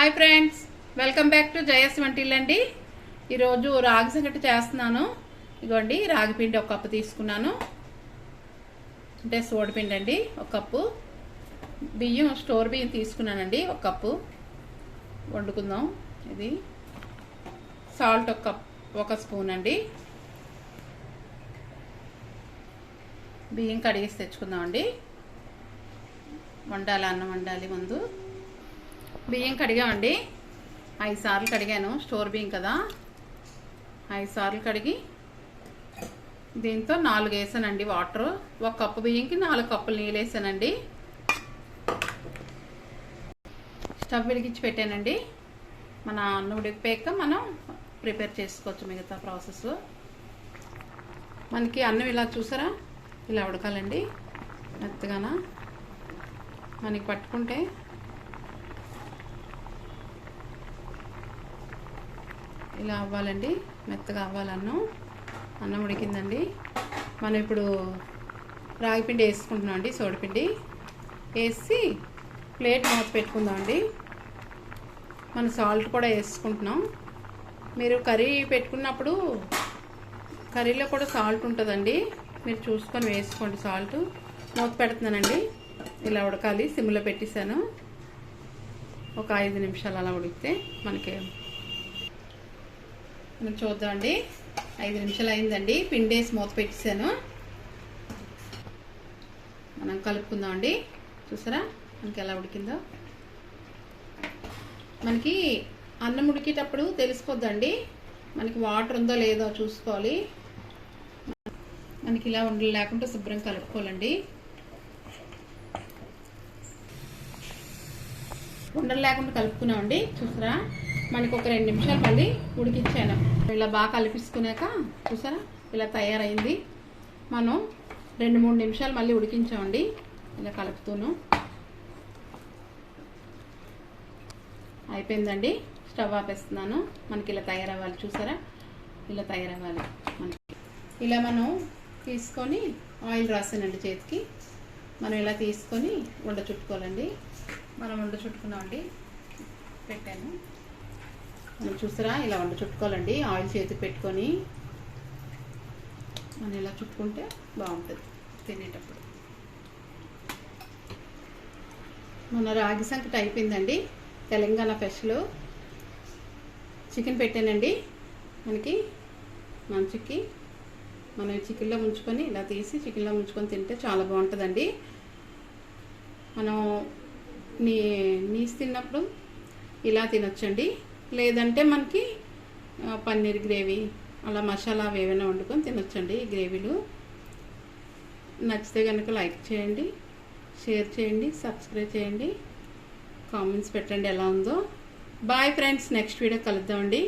Hi friends, welcome back to Jaya svantaillu అండి. ఈరోజు రాగి సంగటి చేస్తున్నాను. ఇగోండి, రాగి పిండి ఒక కప్పు తీసుకున్నాను, అంటే సోడిపిండి అండి. ఒక కప్పు బియ్యం, స్టోర్ బియ్యం తీసుకున్నానండి. ఒక కప్పు వండుకుందాం. ఇది సాల్ట్ ఒక స్పూన్ అండి. బియ్యం కడిగేసి తెచ్చుకుందామండి. వండాలి, అన్నం వండాలి. ముందు బియ్యం కడిగామండి. 5 సార్లు కడిగాను. స్టోర్ బియ్యం కదా, 5 సార్లు కడిగి దీంతో 4 వేసానండి వాటర్. ఒక కప్పు బియ్యంకి 4 కప్పులు నీళ్ళు వేసానండి. స్టవ్ వెలిగించి పెట్టానండి. మన అన్నం ఉడికిపోయాక మనం ప్రిపేర్ చేసుకోవచ్చు మిగతా ప్రాసెస్. మనకి అన్నం ఇలా చూసారా, ఇలా ఉడకాలండి. మెత్తగాన మనకి పట్టుకుంటే ఇలా అవ్వాలండి, మెత్తగా అవ్వాలి అన్నం ఉడికిందండి. మనం ఇప్పుడు రాగి పిండి వేసుకుంటున్నాం అండి. సోడిపిండి వేసి ప్లేట్ మూత పెట్టుకుందాం. మన సాల్ట్ కూడా వేసుకుంటున్నాం. మీరు కర్రీ పెట్టుకున్నప్పుడు కర్రీలో కూడా సాల్ట్ ఉంటుందండి, మీరు చూసుకొని వేసుకోండి సాల్ట్. మూత పెడుతున్నానండి. ఇలా ఉడకాలి, సిమ్లో పెట్టేశాను. ఒక 5 నిమిషాలు అలా ఉడికితే మనకి చూద్దామండి. 5 నిమిషాలు అయిందండి. పిండి వేసి మూత పెట్టేశాను. మనం కలుపుకుందామండి. చూసారా మనకి ఎలా ఉడికిందో. మనకి అన్నం ఉడికేటప్పుడు తెలిసిపోద్దండి, మనకి వాటర్ ఉందో లేదో చూసుకోవాలి. మనకి ఇలా ఉండలు లేకుండా శుభ్రం కలుపుకోవాలండి. ఉండలు లేకుండా కలుపుకున్నామండి. చూసారా మనకి ఒక 2 నిమిషాలు మళ్ళీ ఉడికించాను. ఇలా బాగా కలిపించుకున్నాక చూసారా ఇలా తయారైంది. మనం 2-3 నిమిషాలు మళ్ళీ ఉడికించామండి. ఇలా కలుపుతూను అయిపోయిందండి. స్టవ్ ఆపేస్తున్నాను. మనకి ఇలా తయారవ్వాలి. చూసారా ఇలా తయారవ్వాలి. మనకి ఇలా మనం తీసుకొని ఆయిల్ రాసానండి చేతికి. మనం ఇలా తీసుకొని ఉండ చుట్టుకోవాలండి. మనం ఉండ చుట్టుకున్నామండి. పెట్టాను. మనం చూసారా ఇలా వంట చుట్టుకోవాలండి. ఆయిల్ చేతికి పెట్టుకొని మనం ఇలా చుట్టుకుంటే బాగుంటుంది తినేటప్పుడు. మన రాగి సంకటి అయిపోయిందండి. తెలంగాణ స్పెషల్ చికెన్ పెట్టానండి. మనకి మంచికి మనం చికెన్లో ముంచుకొని ఇలా తీసి చికెన్లో ముంచుకొని తింటే చాలా బాగుంటుందండి. మనం నీసు తిన్నప్పుడు ఇలా తినొచ్చండి. లేదంటే మనకి పన్నీర్ గ్రేవీ అలా మసాలా ఏమైనా వండుకొని తినొచ్చండి. ఈ గ్రేవీలు నచ్చితే కనుక లైక్ చేయండి, షేర్ చేయండి, సబ్స్క్రైబ్ చేయండి, కామెంట్స్ పెట్టండి ఎలా ఉందో. బాయ్ ఫ్రెండ్స్, నెక్స్ట్ వీడియో కలుద్దామండి.